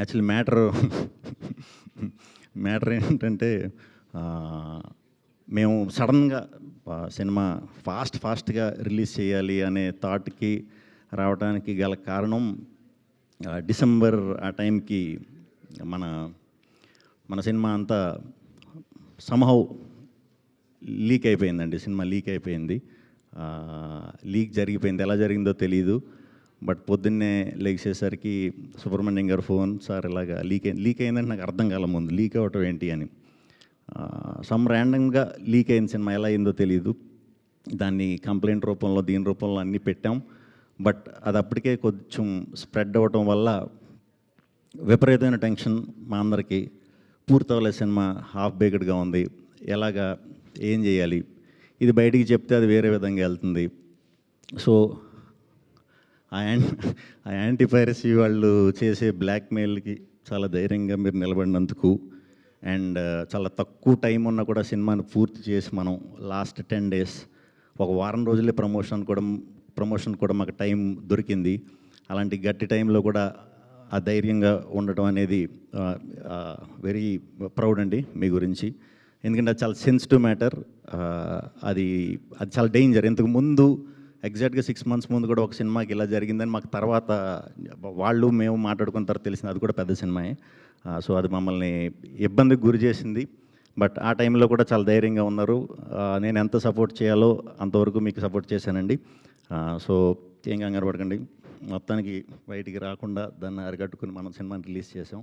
Actually matter ఏంటంటే మేము సడన్గా సినిమా ఫాస్ట్గా రిలీజ్ చేయాలి అనే థాట్కి రావడానికి గల కారణం డిసెంబర్ ఆ టైంకి మన మన సినిమా అంతా సంహౌ లీక్ అయిపోయిందండి. సినిమా లీక్ అయిపోయింది. లీక్ జరిగిపోయింది. ఎలా జరిగిందో తెలీదు. బట్ పొద్దున్నే లెగిసేసరికి సుబ్రహ్మణ్యం గారు ఫోన్, సార్ ఇలాగా లీక్ అయిందంటే నాకు అర్థం కాల ముందు లీక్ అవ్వటం ఏంటి అని. సమ్ ర్యాండమ్గా లీక్ అయిన సినిమా ఎలా అయిందో తెలీదు. దాన్ని కంప్లైంట్ రూపంలో దీని రూపంలో అన్నీ పెట్టాం. బట్ అది అప్పటికే కొంచెం స్ప్రెడ్ అవ్వటం వల్ల విపరీతమైన టెన్షన్ మా అందరికీ. పూర్తవలే సినిమా, హాఫ్ బేక్డ్గా ఉంది, ఎలాగా, ఏం చేయాలి, ఇది బయటికి చెప్తే అది వేరే విధంగా వెళ్తుంది. సో ఆ యాంటీ పైరసీ వాళ్ళు చేసే బ్లాక్మెయిల్కి చాలా ధైర్యంగా మీరు నిలబడినందుకు, అండ్ చాలా తక్కువ టైం ఉన్నా కూడా సినిమాని పూర్తి చేసి మనం లాస్ట్ 10 days, ఒక వారం రోజులే ప్రమోషన్ కూడా మాకు టైం దొరికింది. అలాంటి గట్టి టైంలో కూడా ఆ ధైర్యంగా ఉండటం అనేది వెరీ ప్రౌడ్ అండి మీ గురించి. ఎందుకంటే అది చాలా సెన్సిటివ్ మ్యాటర్. అది చాలా డేంజర్. ఇంతకు ముందు ఎగ్జాక్ట్గా 6 months ముందు కూడా ఒక సినిమాకి ఇలా జరిగిందని మాకు తర్వాత మేము మాట్లాడుకున్న తర్వాత తెలిసింది. అది కూడా పెద్ద సినిమాయే. సో అది మమ్మల్ని ఇబ్బందికి గురి చేసింది. బట్ ఆ టైంలో కూడా చాలా ధైర్యంగా ఉన్నారు. నేను ఎంత సపోర్ట్ చేయాలో అంతవరకు మీకు సపోర్ట్ చేశానండి. సో ఏం కంగారు పడకండి. మొత్తానికి బయటికి రాకుండా దాన్ని అరికట్టుకుని మనం సినిమాని రిలీజ్ చేసాం.